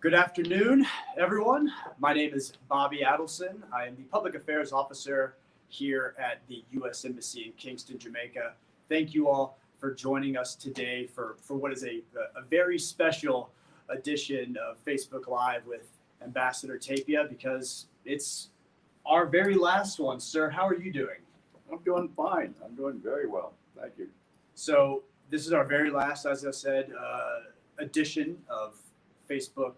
Good afternoon, everyone. My name is Bobby Adelson. I am the Public Affairs Officer here at the U.S. Embassy in Kingston, Jamaica. Thank you all for joining us today for what is a very special edition of Facebook Live with Ambassador Tapia, because it's our very last one. Sir, how are you doing? I'm doing fine. I'm doing very well. Thank you. So this is our very last, as I said, edition of Facebook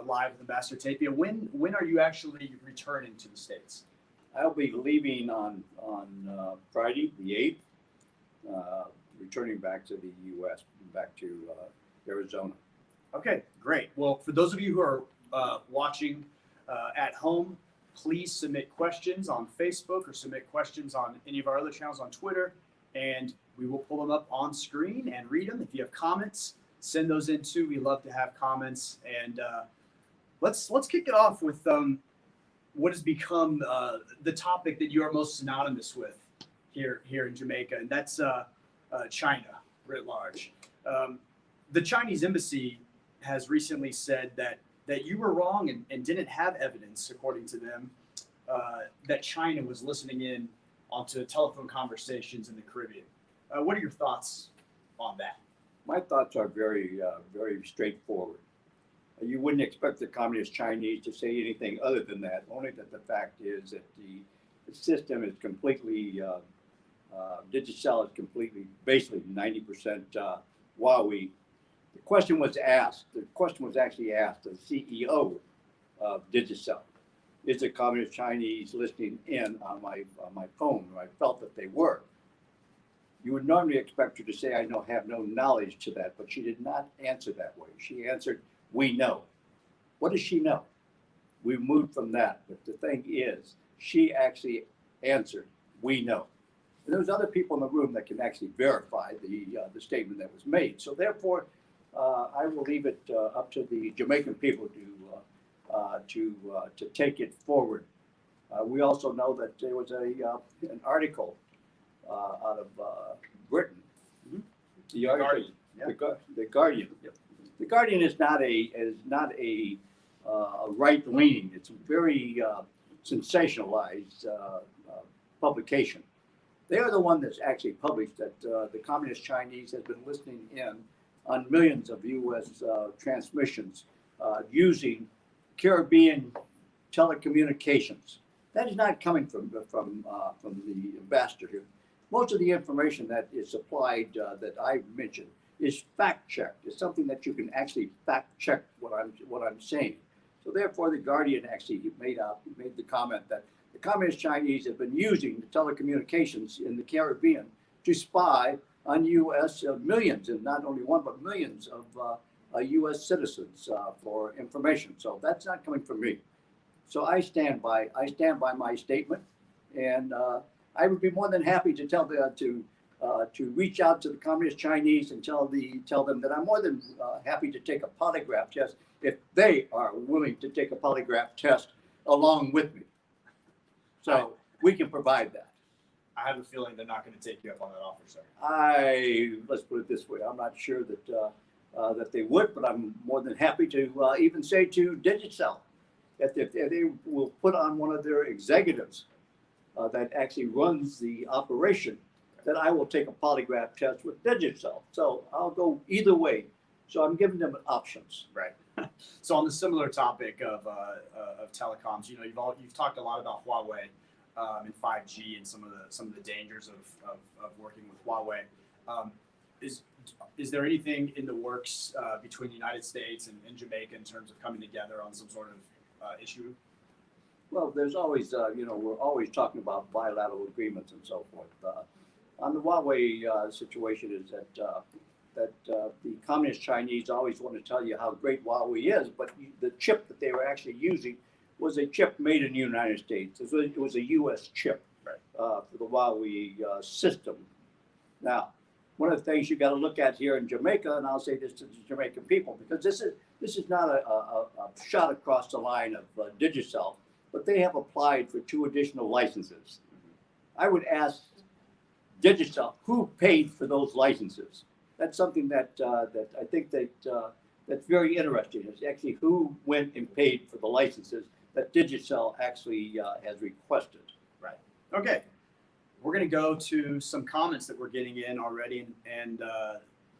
Live with Ambassador Tapia. When are you actually returning to the States? I'll be leaving on Friday, the 8th, returning back to the U.S., back to Arizona. Okay, great. Well, for those of you who are watching at home, please submit questions on Facebook or submit questions on any of our other channels on Twitter, and we will pull them up on screen and read them. If you have comments, send those in too. We love to have comments. And let's kick it off with what has become the topic that you are most synonymous with here in Jamaica, and that's China writ large. The Chinese embassy has recently said that you were wrong and didn't have evidence, according to them, that China was listening in onto telephone conversations in the Caribbean. What are your thoughts on that? My thoughts are very straightforward. You wouldn't expect the Communist Chinese to say anything other than that, only that the fact is that the system is completely, Digicel is completely, basically 90% Huawei. The question was actually asked to the CEO of Digicel. Is the Communist Chinese listening in on my phone? I felt that they were. You would normally expect her to say, I have no knowledge to that, but she did not answer that way. She answered, we know. What does she know? We moved from that, but the thing is, she actually answered, we know. And there's other people in the room that can actually verify the statement that was made. So therefore, I will leave it up to the Jamaican people to take it forward. We also know that there was an article out of Britain, the Guardian. The Guardian. Yep. The Guardian is not a right leaning. It's a very sensationalized publication. They are the one that's actually published that the Communist Chinese has been listening in on millions of U.S. transmissions using Caribbean telecommunications. That is not coming from the ambassador here. Most of the information that is supplied that I mentioned is fact-checked. It's something that you can actually fact-check what I'm saying. So therefore, the Guardian actually made the comment that the Communist Chinese have been using the telecommunications in the Caribbean to spy on U.S. Millions, and not only one, but millions of U.S. citizens for information. So that's not coming from me. So I stand by my statement, and I would be more than happy to tell to reach out to the Communist Chinese and tell them that I'm more than happy to take a polygraph test if they are willing to take a polygraph test along with me. So we can provide that. I have a feeling they're not going to take you up on that offer, sir. Let's put it this way. I'm not sure that they would, but I'm more than happy to even say to Digicel that if they will put on one of their executives that actually runs the operation, that I will take a polygraph test with Digicel. So I'll go either way. So I'm giving them options. Right. So on the similar topic of telecoms, you've talked a lot about Huawei and 5G and some of the dangers of working with Huawei. Is there anything in the works between the United States and Jamaica in terms of coming together on some sort of issue? Well, there's always, we're always talking about bilateral agreements and so forth. On the Huawei situation is that the Communist Chinese always want to tell you how great Huawei is, but the chip that they were actually using was a chip made in the United States. It was a U.S. chip for the Huawei system. Now, one of the things you got to look at here in Jamaica, and I'll say this to the Jamaican people, because this is not a shot across the line of Digicel, but they have applied for 2 additional licenses. I would ask Digicel, who paid for those licenses? That's something that I think that that's very interesting. It's actually who went and paid for the licenses that Digicel actually has requested. Right. Okay. We're going to go to some comments that we're getting in already and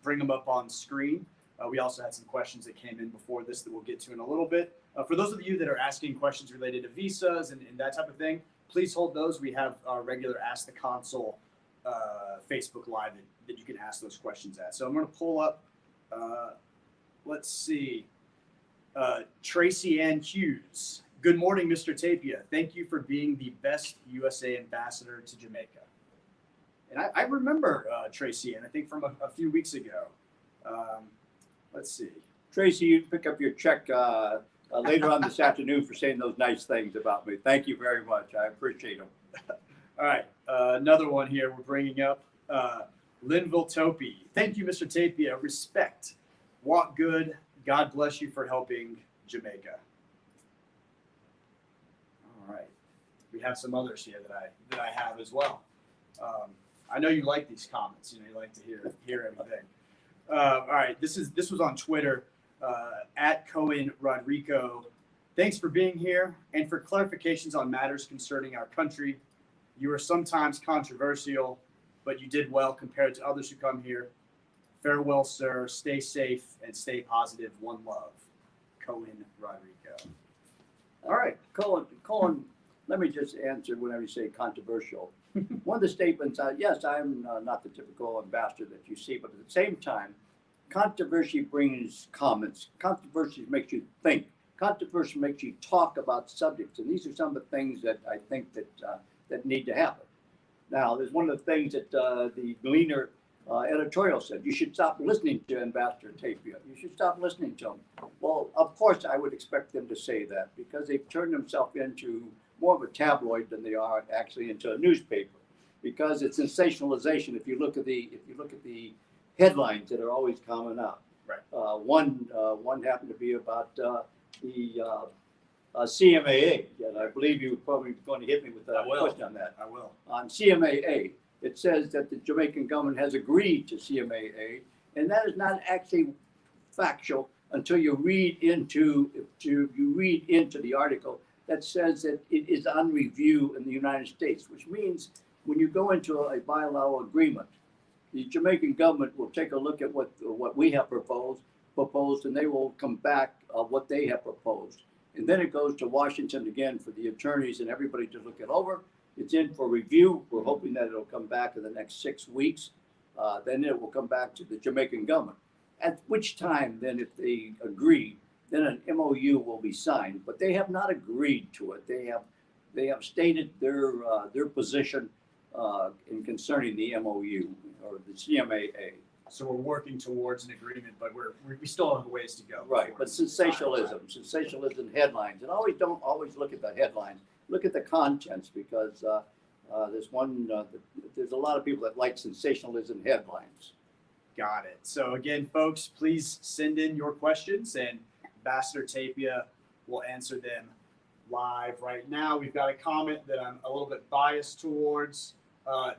bring them up on screen. We also had some questions that came in before this that we'll get to in a little bit. For those of you that are asking questions related to visas and that type of thing, please hold those. We have our regular Ask the Consul Facebook Live that you can ask those questions at. So I'm going to pull up, let's see, Tracy Ann Hughes. Good morning, Mr. Tapia. Thank you for being the best USA ambassador to Jamaica. And I remember Tracy Ann, I think from a few weeks ago. Let's see. Tracy, you pick up your check later on this afternoon for saying those nice things about me. Thank you very much. I appreciate them. All right. Another one here we're bringing up. Linval Topey. Thank you, Mr. Tapia. Respect. Walk good. God bless you for helping Jamaica. All right. We have some others here that I have as well. I know you like these comments. You like to hear everything. All right. This was on Twitter at Cohen Rodrigo. Thanks for being here and for clarifications on matters concerning our country. You are sometimes controversial, but you did well compared to others who come here. Farewell, sir. Stay safe and stay positive. One love. Cohen Rodrigo. All right, Colin, let me just answer whenever you say controversial. One of the statements, yes, I'm not the typical ambassador that you see, but at the same time, controversy brings comments. Controversy makes you think. Controversy makes you talk about subjects, and these are some of the things that I think that need to happen. Now, there's one of the things that the Gleaner editorial said. You should stop listening to Ambassador Tapia. You should stop listening to him. Well, of course, I would expect them to say that because they've turned themselves into more of a tabloid than they are actually into a newspaper. Because it's sensationalization. If you look at the headlines that are always coming out. Right. One happened to be about the CMAA, and I believe you're probably going to hit me with a question on that. I will. On CMAA, it says that the Jamaican government has agreed to CMAA, and that is not actually factual until you read into the article that says that it is on review in the United States, which means when you go into a bilateral agreement, the Jamaican government will take a look at what we have proposed, and they will come back what they have proposed. And then it goes to Washington again for the attorneys and everybody to look it over. It's in for review. We're hoping that it'll come back in the next 6 weeks. Then it will come back to the Jamaican government. At which time, then, if they agree, then an MOU will be signed. But they have not agreed to it. They have stated their position in concerning the MOU or the CMAA. So we're working towards an agreement, but we still have a ways to go. Right, but sensationalism headlines, and don't always look at the headlines. Look at the contents because there's a lot of people that like sensationalism headlines. Got it. So again, folks, please send in your questions, and Ambassador Tapia will answer them live right now. We've got a comment that I'm a little bit biased towards.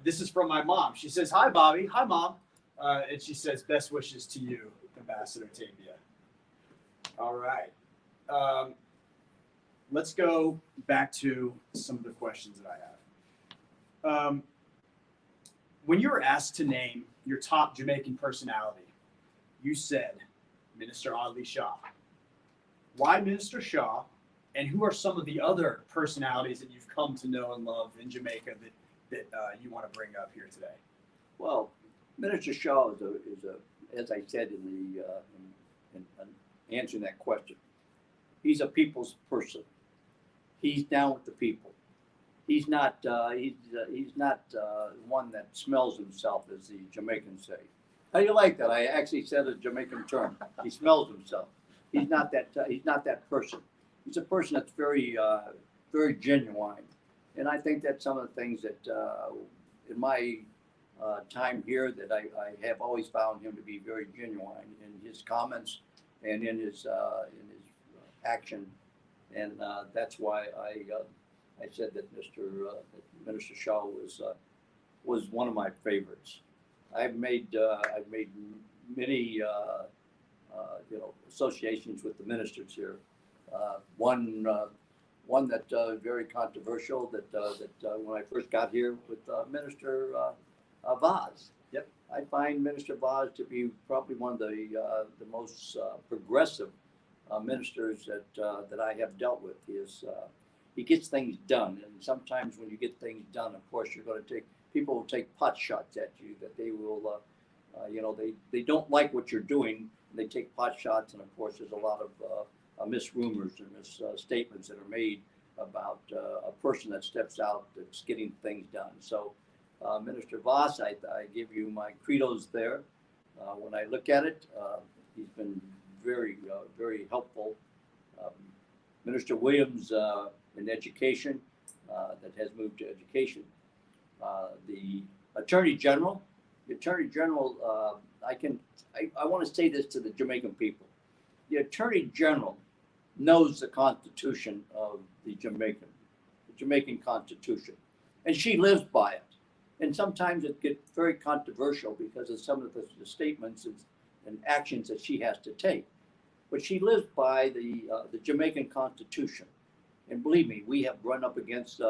This is from my mom. She says, "Hi, Bobby." Hi, Mom. And she says, "Best wishes to you, Ambassador Tapia." All right. Let's go back to some of the questions that I have. When you were asked to name your top Jamaican personality, you said Minister Audley Shaw. Why Minister Shaw? And who are some of the other personalities that you've come to know and love in Jamaica that you want to bring up here today? Well, Minister Shaw is a, as I said in answering that question, he's a people's person. He's down with the people. He's not one that smells himself, as the Jamaicans say. How do you like that? I actually said a Jamaican term. He smells himself. He's not that person. He's a person that's very genuine, and I think that's some of the things that in my time here that I have always found him to be very genuine in his comments and in his action, and that's why I said that Minister Shaw was one of my favorites. I've made many associations with the ministers here. One that very controversial that when I first got here with Minister Vaz. Yep. I find Minister Vaz to be probably one of the most progressive ministers that I have dealt with. He gets things done, and sometimes when you get things done, of course, people will take pot shots at you, that they will, they don't like what you're doing, and they take pot shots, and of course, there's a lot of misrumors and misstatements that are made about a person that steps out that's getting things done. So, Minister Voss, I give you my credos there. When I look at it, he's been very, very helpful. Minister Williams in education, that has moved to education. The Attorney General, I want to say this to the Jamaican people. The Attorney General knows the Constitution of the Jamaican Constitution, and she lives by it. And sometimes it gets very controversial because of some of the statements and actions that she has to take. But she lives by the Jamaican Constitution. And believe me, we have run up against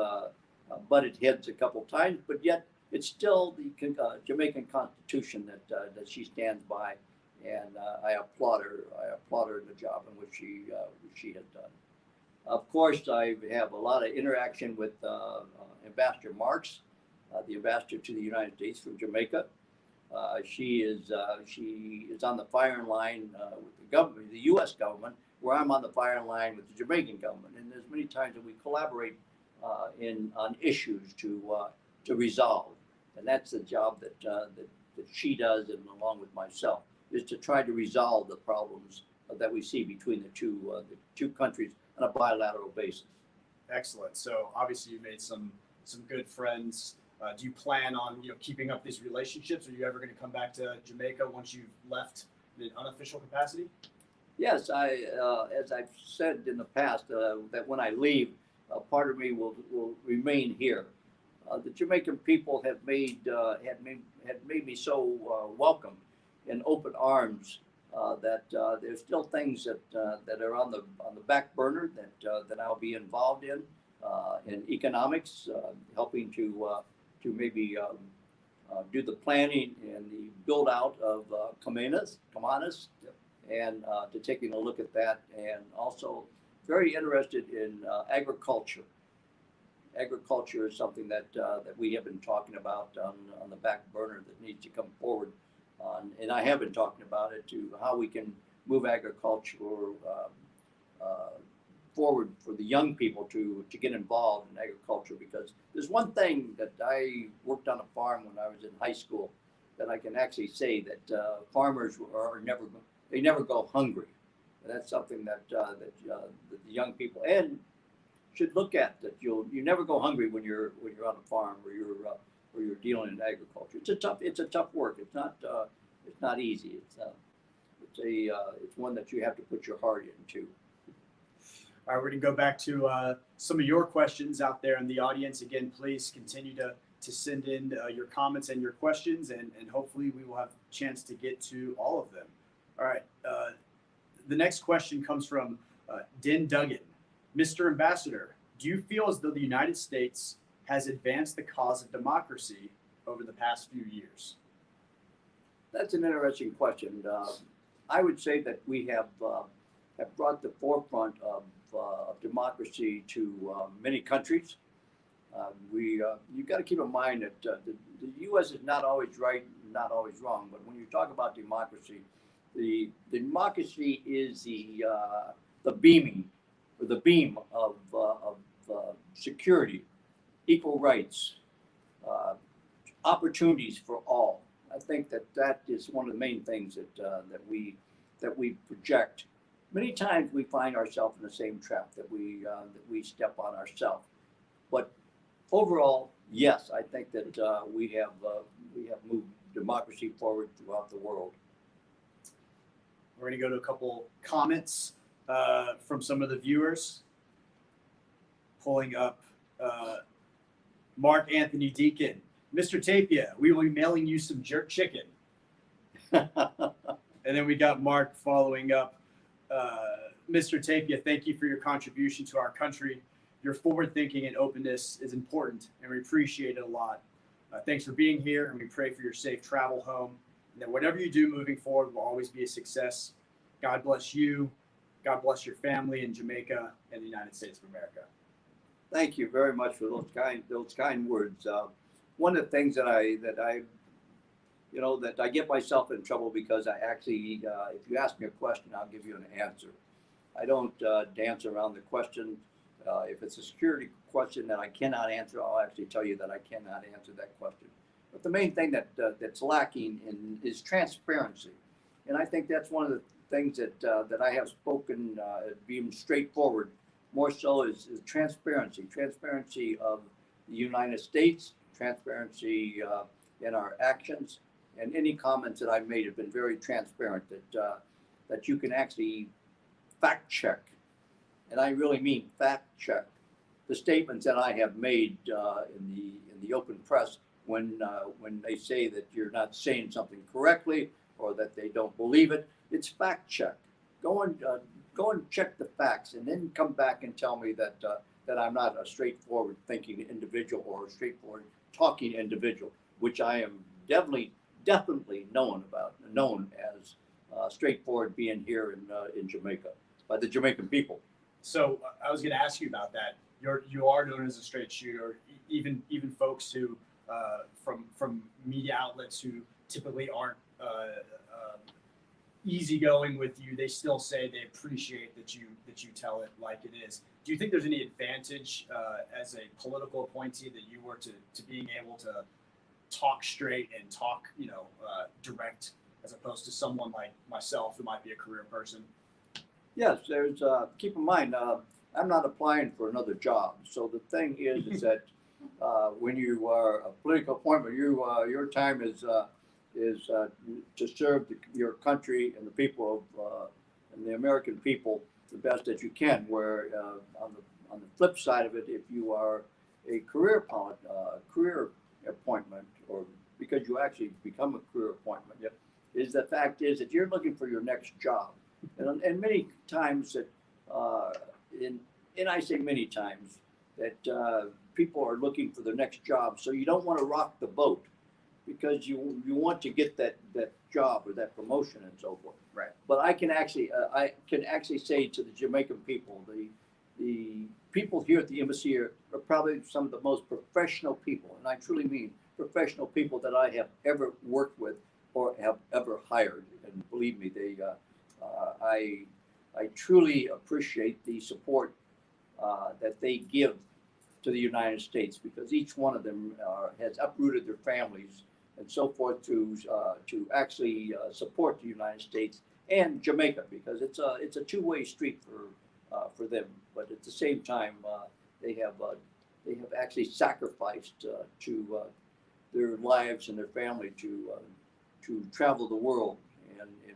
butted heads a couple times, but yet it's still the Jamaican Constitution that she stands by. And I applaud her. I applaud her in the job in which she has done. Of course, I have a lot of interaction with Ambassador Marks, the ambassador to the United States from Jamaica. She is on the firing line with the government, the U.S. government, where I'm on the firing line with the Jamaican government. And there's many times that we collaborate on issues to resolve, and that's the job that she does, and along with myself, is to try to resolve the problems that we see between the two countries on a bilateral basis. Excellent. So obviously you made some good friends. Do you plan on keeping up these relationships? Are you ever going to come back to Jamaica once you've left in an unofficial capacity? Yes, as I've said in the past, that when I leave, part of me will remain here. The Jamaican people have made me so welcome in open arms that there's still things that are on the back burner that I'll be involved in economics, helping to maybe do the planning and the build out of Kamanas, Yep. and to taking a look at that, and also very interested in agriculture. Agriculture is something that we have been talking about on the back burner that needs to come forward. And I have been talking about it, to how we can move agriculture forward for the young people to get involved in agriculture. Because there's one thing that I worked on a farm when I was in high school that I can actually say that farmers never go hungry. And that's something that the young people should look at, that you never go hungry when you're on a farm or you're dealing in agriculture. It's a tough work. It's not easy. It's one that you have to put your heart into. All right, we're going to go back to some of your questions out there in the audience. Again, please continue to send in your comments and your questions, and hopefully we will have a chance to get to all of them. All right, the next question comes from Den Duggan. Mr. Ambassador, do you feel as though the United States has advanced the cause of democracy over the past few years? That's an interesting question. I would say that we have brought the forefront of democracy to many countries. You've got to keep in mind that the U.S. is not always right, not always wrong. But when you talk about democracy, the democracy is the beam of security, equal rights, opportunities for all. I think that is one of the main things that we project. Many times we find ourselves in the same trap that we step on ourselves. But overall, yes, I think that we have moved democracy forward throughout the world. We're going to go to a couple comments from some of the viewers. Pulling up Mark Anthony Deacon. Mr. Tapia, we will be mailing you some jerk chicken. And then we got Mark following up. Mr. Tapia, thank you for your contribution to our country. Your forward thinking and openness is important, and we appreciate it a lot. Thanks for being here, and we pray for your safe travel home. And that whatever you do moving forward will always be a success. God bless you. God bless your family in Jamaica and the United States of America. Thank you very much for those kind words. One of the things that I get myself in trouble because I actually, if you ask me a question, I'll give you an answer. I don't dance around the question. If it's a security question that I cannot answer, I'll actually tell you that I cannot answer that question. But the main thing that's lacking is transparency, and I think that's one of the things that I have spoken, being straightforward. More so is transparency of the United States, transparency in our actions, and any comments that I've made have been very transparent. That you can actually fact check, and I really mean fact check, the statements that I have made in the open press when they say that you're not saying something correctly or that they don't believe it. It's fact check. Go and check the facts, and then come back and tell me that I'm not a straightforward thinking individual or a straightforward talking individual, which I am definitely known as straightforward being here in Jamaica by the Jamaican people. So I was going to ask you about that. You are known as a straight shooter. Even folks who from media outlets who typically aren't easygoing with you, they still say they appreciate that you tell it like it is. Do you think there's any advantage as a political appointee that you were to being able to talk straight and talk direct, as opposed to someone like myself who might be a career person? Yes, there's. Keep in mind, I'm not applying for another job. So the thing is that when you are a political appointment, your time is to serve your country and the people of and the American people the best that you can. Where on the flip side of it, if you are a career appointment, or because you actually become a career appointment, yep, is the fact is that you're looking for your next job, and many times that and I say many times that people are looking for the next job, so you don't want to rock the boat, because you want to get that job or that promotion and so forth. Right. But I can actually say to the Jamaican people, the people here at the embassy are probably some of the most professional people, and I truly mean professional people that I have ever worked with or have ever hired. And believe me, I truly appreciate the support that they give to the United States, because each one of them has uprooted their families and so forth to actually support the United States and Jamaica, because it's a two-way street for them. But at the same time, they have actually sacrificed to their lives and their family to travel the world and in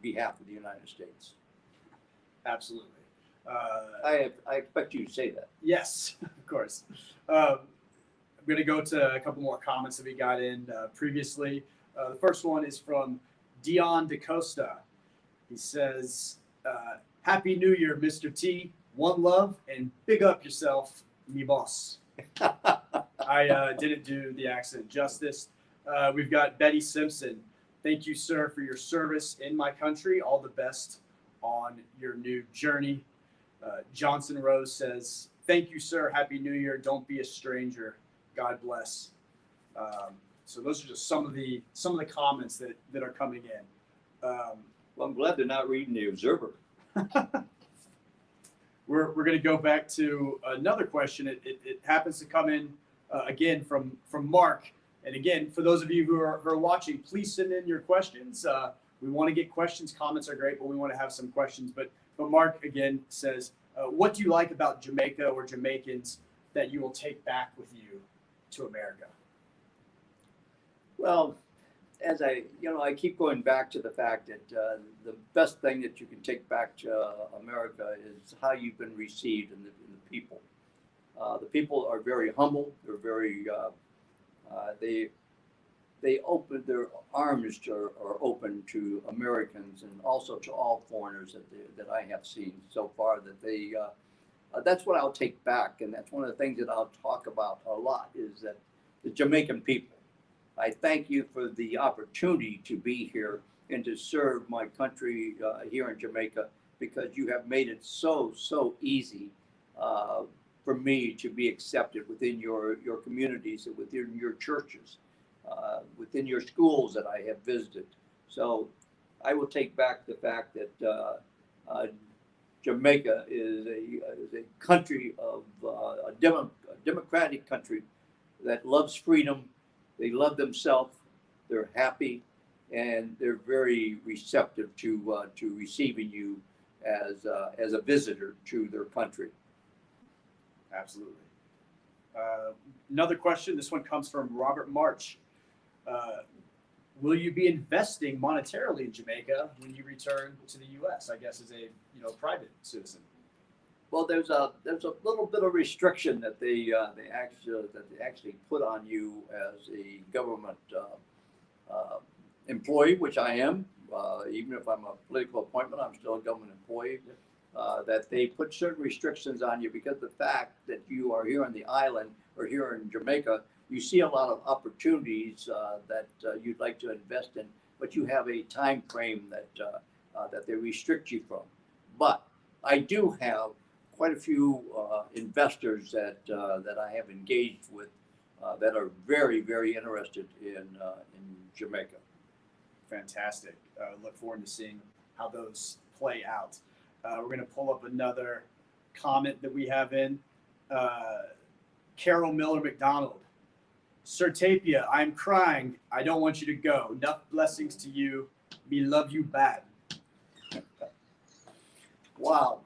behalf of the United States. Absolutely. I expect you to say that. Yes, of course. I'm going to go to a couple more comments that we got in previously. The first one is from Dion DeCosta. He says, Happy New Year, Mr. T. One love, and big up yourself, me boss. I didn't do the accent justice. We've got Betty Simpson. Thank you, sir, for your service in my country. All the best on your new journey. Johnson Rose says, thank you, sir. Happy New Year. Don't be a stranger. God bless. So those are just some of the comments that are coming in. Well, I'm glad they're not reading the Observer. We're going to go back to another question. It happens to come in again from Mark. And again, for those of you who are watching, please send in your questions. We want to get questions. Comments are great, but we want to have some questions. But Mark again says, what do you like about Jamaica or Jamaicans that you will take back with you to America? Well, as I keep going back to the fact that the best thing that you can take back to America is how you've been received in the people. The people are very humble. They're very they open their arms are open to Americans and also to all foreigners that I have seen so far. That they that's what I'll take back, and that's one of the things that I'll talk about a lot is that the Jamaican people. I thank you for the opportunity to be here and to serve my country here in Jamaica, because you have made it so easy for me to be accepted within your communities and within your churches, within your schools that I have visited. So I will take back the fact that Jamaica is a country of a democratic country that loves freedom. They love themselves. They're happy, and they're very receptive to receiving you as a visitor to their country. Absolutely. Another question. This one comes from Robert March. Will you be investing monetarily in Jamaica when you return to the U.S.? I guess as a private citizen. Well, there's a little bit of restriction that they actually put on you as a government employee, which I am. Even if I'm a political appointment, I'm still a government employee. That they put certain restrictions on you because of the fact that you are here on the island or here in Jamaica. You see a lot of opportunities that you'd like to invest in, but you have a time frame that they restrict you from. But I do have quite a few investors that I have engaged with that are very interested in Jamaica. Fantastic. Look forward to seeing how those play out. We're going to pull up another comment that we have in. Carol Miller McDonald. Sir Tapia, I'm crying. I don't want you to go. Enough blessings to you. Me love you bad. Wow.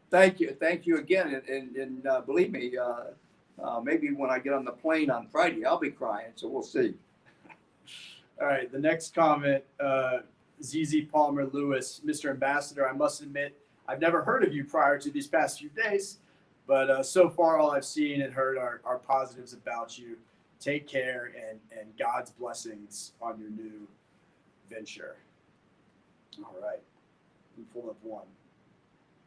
Thank you again. And believe me, maybe when I get on the plane on Friday, I'll be crying. So we'll see. All right. The next comment, ZZ Palmer Lewis, Mr. Ambassador, I must admit, I've never heard of you prior to these past few days, but so far all I've seen and heard are positives about you. Take care and God's blessings on your new venture. All right. Let me pull up one.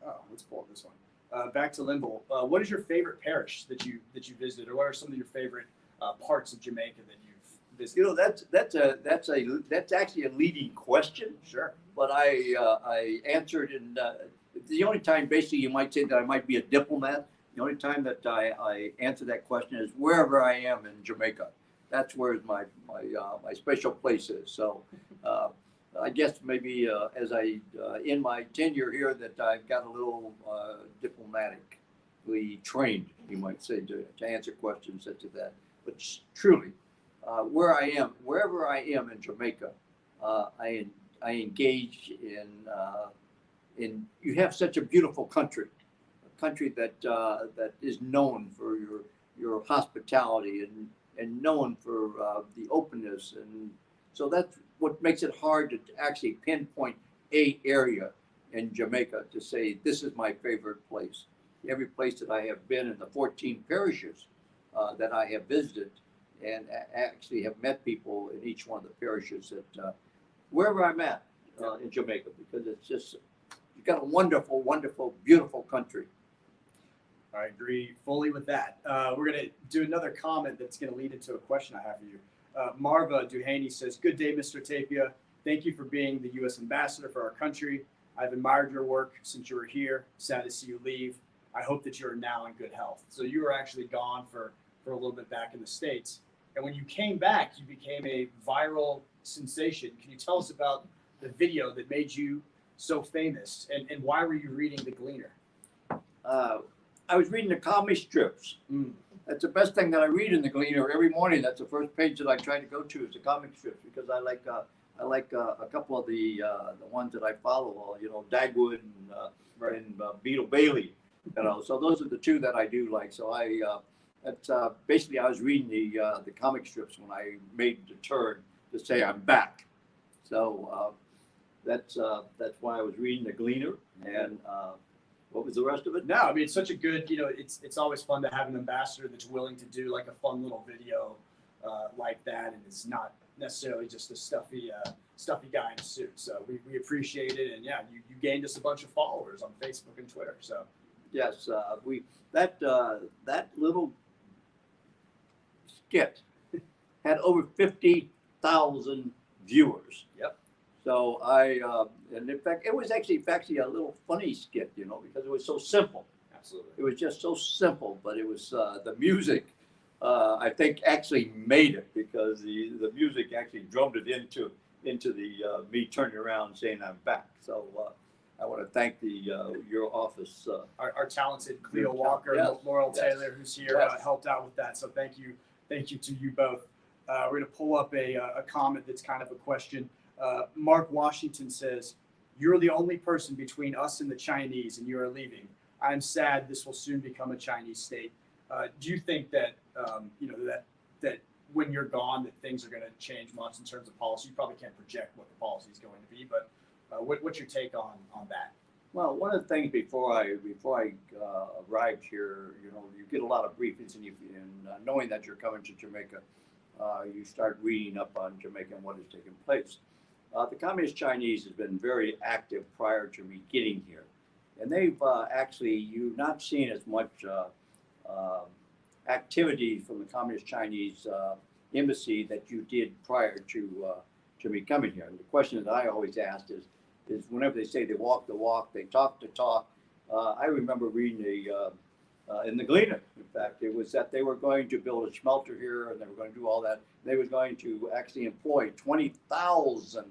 Oh, let's pull up this one. Back to Linval. What is your favorite parish that you visited, or what are some of your favorite parts of Jamaica that you've visited? You know, that's actually a leading question. Sure. But I answered, and the only time basically you might say that I might be a diplomat. The only time that I answer that question is wherever I am in Jamaica. That's where my special place is. So. I guess maybe as I in my tenure here that I've got a little diplomatically trained, you might say, to answer questions such as that. But truly, wherever I am in Jamaica, I engage in. You have such a beautiful country, a country that is known for your hospitality and known for the openness, and so that's what makes it hard to actually pinpoint a area in Jamaica to say this is my favorite place. Every place that I have been in the 14 parishes that I have visited, and actually have met people in each one of the parishes that wherever I'm at in Jamaica, because it's just you've got a wonderful, beautiful country. I agree fully with that. We're going to do another comment that's going to lead into a question I have for you. Marva Duhaney says, good day, Mr. Tapia. Thank you for being the U.S. ambassador for our country. I've admired your work since you were here. Sad to see you leave. I hope that you are now in good health. So you were actually gone for a little bit back in the States. And when you came back, you became a viral sensation. Can you tell us about the video that made you so famous? And why were you reading The Gleaner? I was reading the comic strips. That's the best thing that I read in the Gleaner every morning. That's the first page that I try to go to is the comic strips, because I like a couple of the ones that I follow. Dagwood and Beetle Bailey. So those are the two that I do like. So that's basically I was reading the comic strips when I made the turn to say I'm back. So that's why I was reading the Gleaner. And what was the rest of it? No, I mean, it's such a good, it's always fun to have an ambassador that's willing to do like a fun little video like that, and it's not necessarily just a stuffy guy in a suit. So we appreciate it, and yeah, you gained us a bunch of followers on Facebook and Twitter. So yes, that little skit had over 50,000 viewers. Yep. So and in fact, it was actually a little funny skit, you know, because it was so simple. Absolutely. It was just so simple, but it was the music. I think actually made it, because the music actually drummed it into the me turning around saying I'm back. So I want to thank your office. Our talented Cleo Walker, yes, Laurel yes, Taylor, who's here, yes. helped out with that. So thank you to you both. We're going to pull up a comment that's kind of a question. Mark Washington says, "You're the only person between us and the Chinese, and you are leaving. I'm sad this will soon become a Chinese state." Do you think that that when you're gone, that things are going to change much in terms of policy? You probably can't project what the policy is going to be, but what's your take on that? Well, one of the things before I arrived here, you know, you get a lot of briefings, and knowing that you're coming to Jamaica, you start reading up on Jamaica and what is taking place. The Communist Chinese has been very active prior to me getting here, and they've you've not seen as much activity from the Communist Chinese embassy that you did prior to me coming here. And the question that I always asked is whenever they say they walk the walk, they talk the talk. I remember reading in the Gleaner, in fact, it was that they were going to build a smelter here, and they were going to do all that. They were going to actually employ 20,000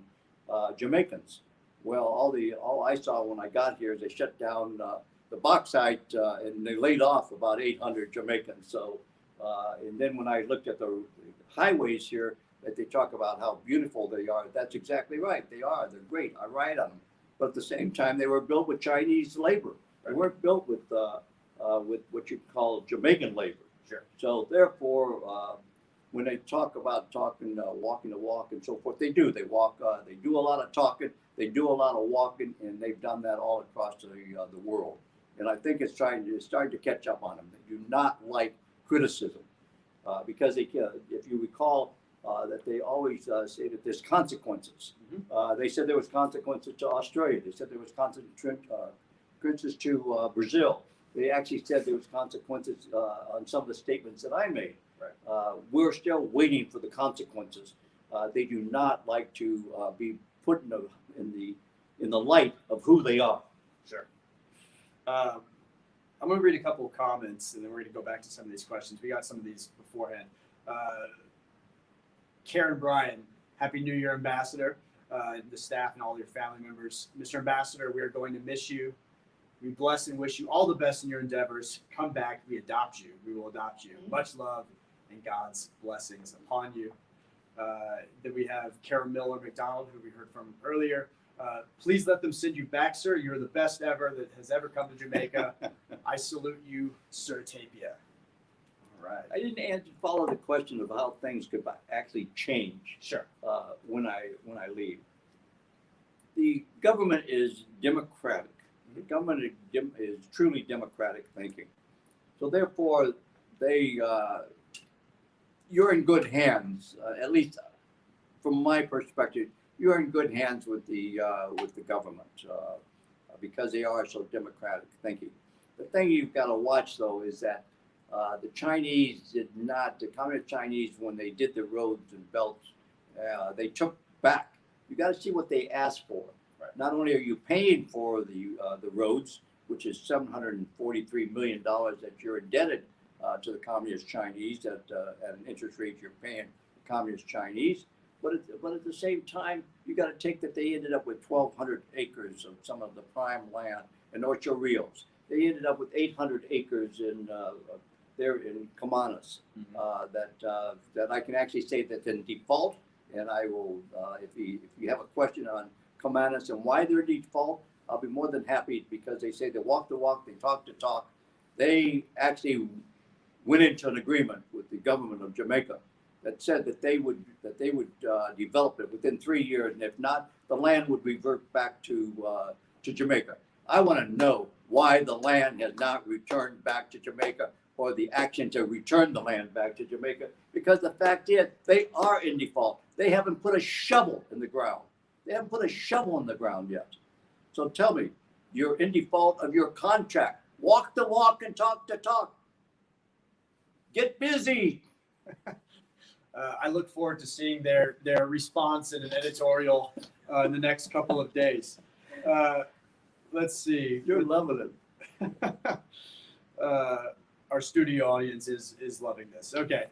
Jamaicans. Well, all I saw when I got here is they shut down the bauxite, and they laid off about 800 Jamaicans. So, and then when I looked at the highways here, that they talk about how beautiful they are, that's exactly right. They are. They're great. I ride on them. But at the same time, they were built with Chinese labor. They weren't built with what you call Jamaican labor. Sure. So therefore, when they talk about walking the walk and so forth, they do. They walk. They do a lot of talking. They do a lot of walking, and they've done that all across the world. And I think it's starting to catch up on them. They do not like criticism because if you recall that they always say that there's consequences. Mm-hmm. They said there was consequences to Australia. They said there was consequences to Brazil. They actually said there was consequences on some of the statements that I made. Right. We're still waiting for the consequences. They do not like to be put in the light of who they are. Sure. I'm going to read a couple of comments, and then we're going to go back to some of these questions. We got some of these beforehand. Karen Bryan, Happy New Year, Ambassador, the staff and all your family members. Mr. Ambassador, we are going to miss you. We bless and wish you all the best in your endeavors. Come back. We adopt you. We will adopt you. Much love and God's blessings upon you. Then we have Karen Miller McDonald, who we heard from earlier. Please let them send you back, sir. You're the best ever that has ever come to Jamaica. I salute you, Sir Tapia. All right. I didn't follow the question of how things could actually change. Sure. When I leave. The government is democratic. The government is truly democratic thinking. So therefore, you're in good hands. At least from my perspective, you're in good hands with the government because they are so democratic thinking. The thing you've got to watch though is that the communist Chinese, when they did the roads and belts, they took back. You got to see what they asked for. Right. Not only are you paying for the roads, which is $743 million that you're indebted to the communist Chinese at an interest rate you're paying the communist Chinese, but at the same time, you got to take that they ended up with 1,200 acres of some of the prime land in Ocho Rios. They ended up with 800 acres there in Camanas. Mm-hmm. That I can actually say that's in default, and I will, if you have a question on Camanas and why they're default, I'll be more than happy, because they say they walk the walk, they talk the talk. They actually went into an agreement with the government of Jamaica that said that they would develop it within 3 years, and if not, the land would revert back to Jamaica. I want to know why the land has not returned back to Jamaica. or the action to return the land back to Jamaica, because the fact is they are in default. They haven't put a shovel in the ground. They haven't put a shovel in the ground yet. So tell me, you're in default of your contract. Walk the walk and talk the talk. Get busy. I look forward to seeing their response in an editorial in the next couple of days. Let's see. You're loving it. Our studio audience is loving this. Okay.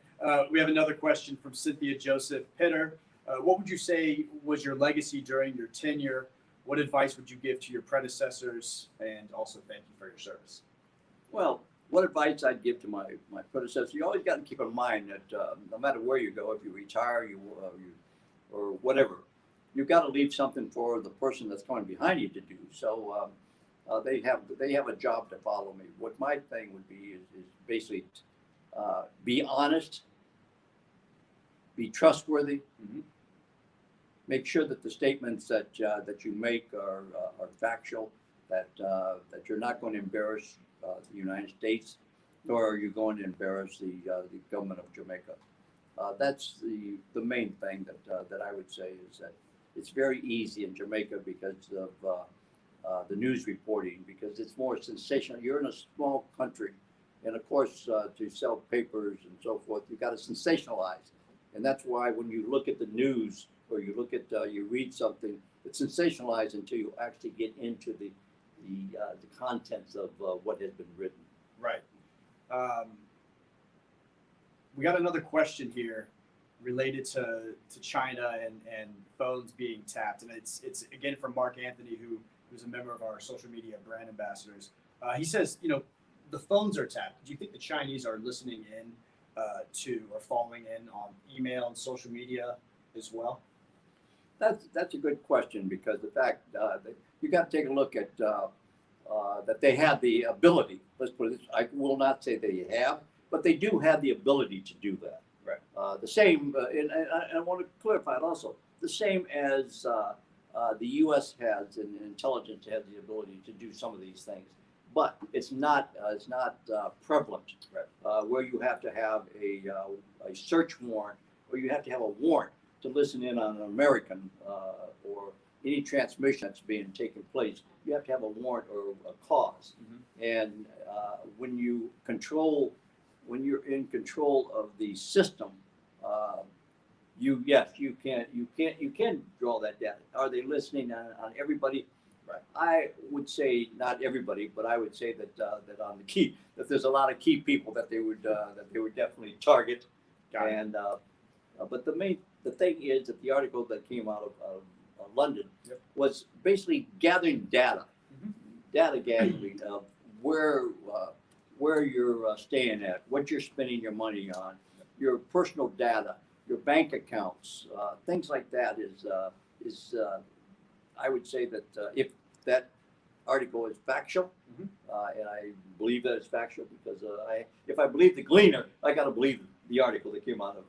We have another question from Cynthia Joseph-Pitter. What would you say was your legacy during your tenure? What advice would you give to your predecessors? And also thank you for your service. Well, what advice I'd give to my predecessor, you always got to keep in mind that no matter where you go, if you retire, or whatever, you've got to leave something for the person that's coming behind you to do. So they have a job to follow me. What my thing would be is basically be honest, be trustworthy, make sure that the statements that you make are factual, that you're not going to embarrass the United States, nor are you going to embarrass the government of Jamaica. That's the main thing that I would say is that it's very easy in Jamaica because of the news reporting, because it's more sensational. You're in a small country, and of course, to sell papers and so forth, you've got to sensationalize, and that's why when you look at the news or you look at you read something, it's sensationalized until you actually get into the contents of what has been written. Right. We got another question here related to China and phones being tapped, and it's again from Mark Anthony, who's a member of our social media brand ambassadors. He says, the phones are tapped. Do you think the Chinese are listening in to or following in on email and social media as well? That's a good question, because the fact that you got to take a look at that they have the ability. Let's put it this: I will not say they have, but they do have the ability to do that. Right. The same, and I want to clarify it also. The same as the U.S. has, and intelligence has the ability to do some of these things, but it's not prevalent. Right. Where you have to have a search warrant, or you have to have a warrant to listen in on an American or any transmission that's being taken place. You have to have a warrant or a cause. And when you're in control of the system, you can draw that data. Are they listening on everybody? Right. I would say not everybody, but I would say that on the key, that there's a lot of key people that they would definitely target. And but the thing is that the article that came out of London was basically gathering data, data gathering of where you're staying at, what you're spending your money on, your personal data, your bank accounts, things like that is I would say that if that article is factual, and I believe that it's factual, because if I believe the Gleaner, I got to believe the article that came out of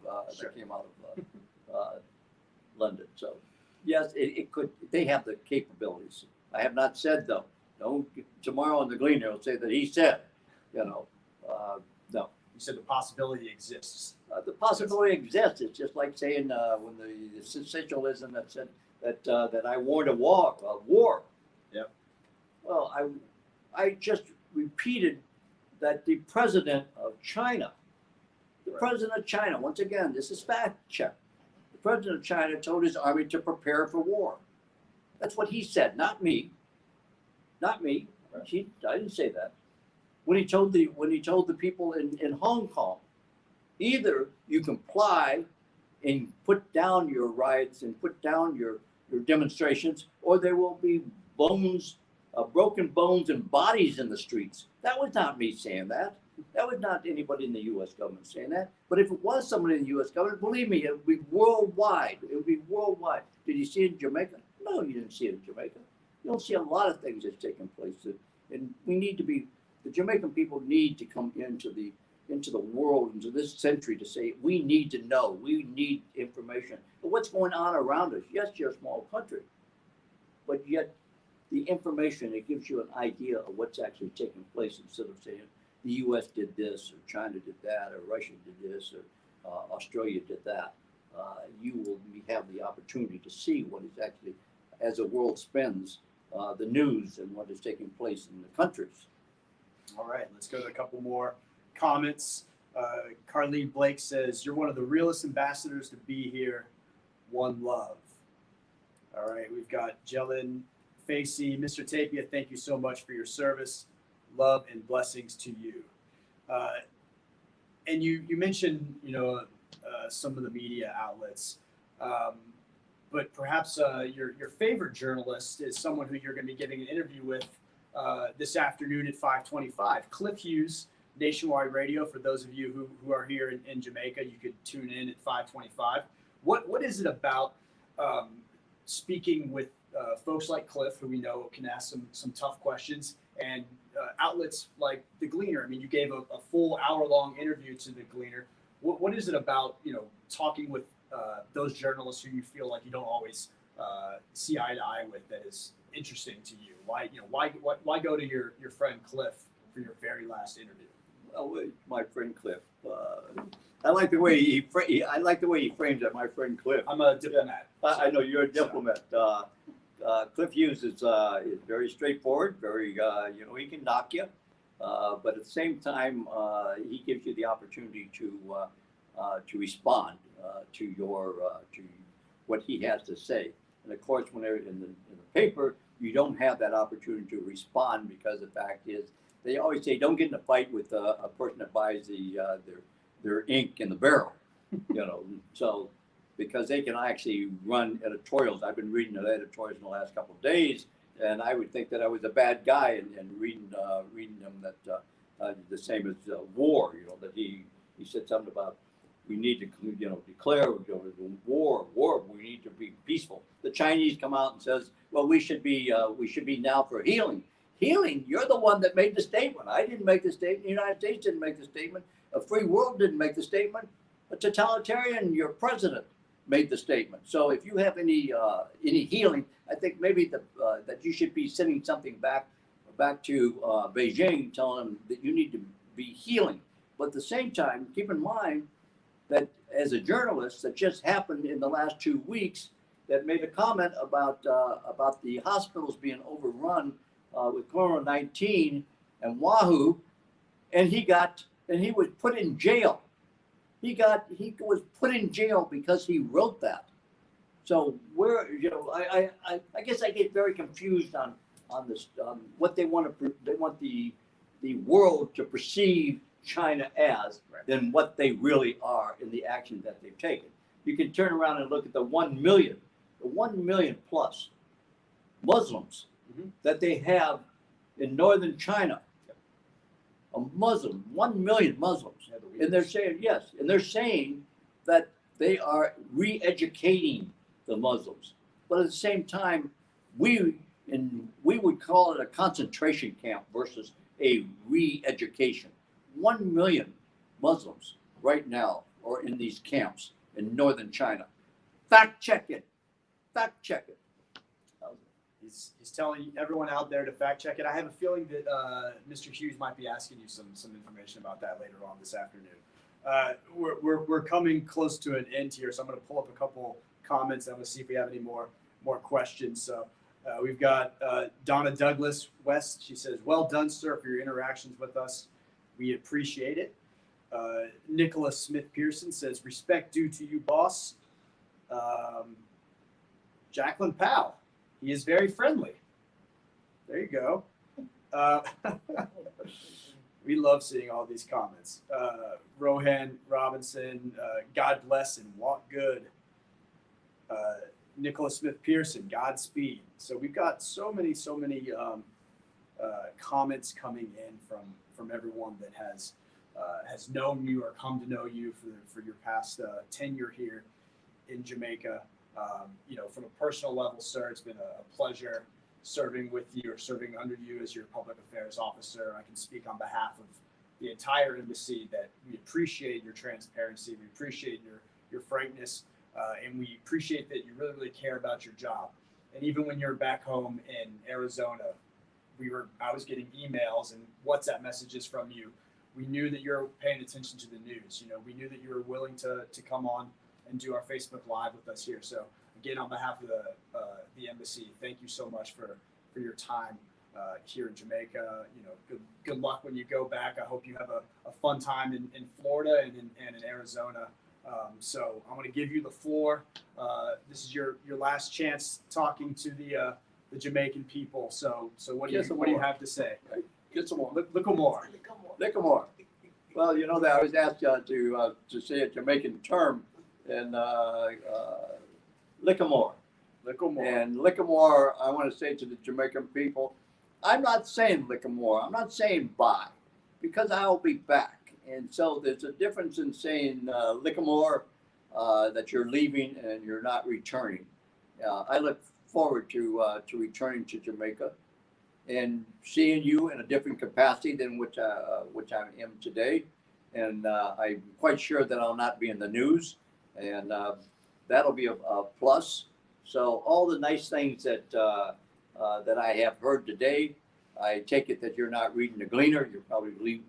London. So yes, it could. They have the capabilities. I have not said though. Don't tomorrow on the Gleaner will say that he said. No. You said the possibility exists. The possibility exists. It's just like saying when the sensationalism that said that I warned of war. Yep. Well, I just repeated that the president of China, president of China, once again, this is fact check. The president of China told his army to prepare for war. That's what he said, not me. Not me. Right. I didn't say that. When he told the people in Hong Kong, either you comply and put down your riots and put down your demonstrations, or there will be bones, broken bones and bodies in the streets. That was not me saying that. That was not anybody in the U.S. government saying that. But if it was somebody in the U.S. government, believe me, it would be worldwide. It would be worldwide. Did you see it in Jamaica? No, you didn't see it in Jamaica. You don't see a lot of things that's taking place. And we need to be, the Jamaican people need to come into the world, into this century, to say, we need to know, we need information. But what's going on around us? Yes, you're a small country, but yet the information, it gives you an idea of what's actually taking place, instead of saying the U.S. did this, or China did that, or Russia did this, or Australia did that. You will have the opportunity to see what is actually, as the world spins, the news and what is taking place in the countries. All right, let's go to a couple more comments. Carleen Blake says, "You're one of the realest ambassadors to be here. One love." All right, we've got Jelen Facey. Mr. Tapia, thank you so much for your service. Love and blessings to you. And you mentioned, some of the media outlets, but perhaps your favorite journalist is someone who you're going to be getting an interview with this afternoon at 5:25. Cliff Hughes, Nationwide Radio. For those of you who are here in Jamaica, you could tune in at 5:25. What is it about speaking with folks like Cliff, who we know can ask some tough questions, and outlets like the Gleaner? I mean, you gave a full hour-long interview to the Gleaner. What is it about talking with those journalists who you feel like you don't always see eye to eye with that is interesting to you? Why go to your friend Cliff for your very last interview? Well, my friend Cliff. I like the way he frames it. My friend Cliff. I'm a diplomat. I know you're a diplomat. Cliff Hughes is very straightforward. Very he can knock you, but at the same time he gives you the opportunity to respond to what he has to say. And of course, when they're in the paper, you don't have that opportunity to respond, because the fact is, they always say, don't get in a fight with a person that buys their ink in the barrel, So, because they can actually run editorials. I've been reading the editorials in the last couple of days, and I would think that I was a bad guy, and reading them that the same as war. That he said something about, we need to declare war. We need to be peaceful. The Chinese come out and says, well, we should be now for healing. Healing? You're the one that made the statement. I didn't make the statement. The United States didn't make the statement. A free world didn't make the statement. A totalitarian, your president, made the statement. So if you have any healing, I think maybe that you should be sending something back to Beijing, telling them that you need to be healing. But at the same time, keep in mind that as a journalist, that just happened in the last 2 weeks, that made a comment about the hospitals being overrun with COVID-19 and Wahoo, and he was put in jail. He was put in jail because he wrote that. So I guess I get very confused on this, what they want the world to perceive China as, than what they really are in the action that they've taken. You can turn around and look at the 1 million plus Muslims that they have in northern China. A Muslim, 1 million Muslims. And they're saying that they are re-educating the Muslims. But at the same time, we would call it a concentration camp versus a re-education. 1 million Muslims right now are in these camps in northern China. Fact check it. Fact check it. He's telling everyone out there to fact check it. I have a feeling that Mr. Hughes might be asking you some information about that later on this afternoon. We're coming close to an end here, so I'm going to pull up a couple comments. I'm going to see if we have any more questions. So we've got Donna Douglas West. She says, "Well done, sir, for your interactions with us. We appreciate it." Nicola Smith Pearson says, "Respect due to you, boss." Jacqueline Powell. He is very friendly. There you go. We love seeing all these comments. Rohan Robinson, God bless and walk good. Nicola Smith Pearson, Godspeed. So we've got so many comments coming in from everyone that has known you or come to know you for your past tenure here in Jamaica. From a personal level, sir, it's been a pleasure serving with you or serving under you as your public affairs officer. I can speak on behalf of the entire embassy that we appreciate your transparency, we appreciate your frankness, and we appreciate that you really, really care about your job. And even when you're back home in Arizona, I was getting emails and WhatsApp messages from you we knew that you're paying attention to the news. You know, we knew that you were willing to come on and do our Facebook Live with us here. So again, on behalf of the embassy, thank you so much for your time here in Jamaica. You know, good luck when you go back. I hope you have a fun time in Florida and in Arizona. So I'm going to give you the floor. This is your last chance talking to the Jamaican people. So what do you have to say? Right. Get some more. Little more. Well, you know that I was asked to say a Jamaican term, and Lickamore. And Lickamore, I want to say to the Jamaican people, I'm not saying Lickamore. I'm not saying bye, because I'll be back. And so there's a difference in saying Lickamore, that you're leaving and you're not returning. I look forward to returning to Jamaica and seeing you in a different capacity than which I am today. And I'm quite sure that I'll not be in the news, and that'll be a plus. So all the nice things that I have heard today, I take it that you're not reading the Gleaner, you're probably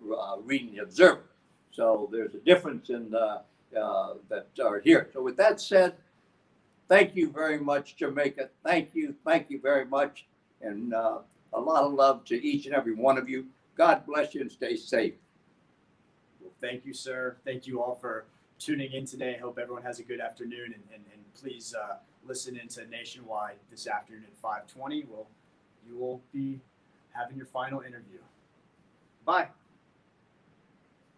reading the Observer. So there's a difference in that are here. So with that said, thank you very much, Jamaica. Thank you very much, and a lot of love to each and every one of you. God bless you and stay safe. Well, thank you, sir. Thank you all for tuning in today. I hope everyone has a good afternoon, and please listen into Nationwide this afternoon at 5:20. You will be having your final interview. Bye.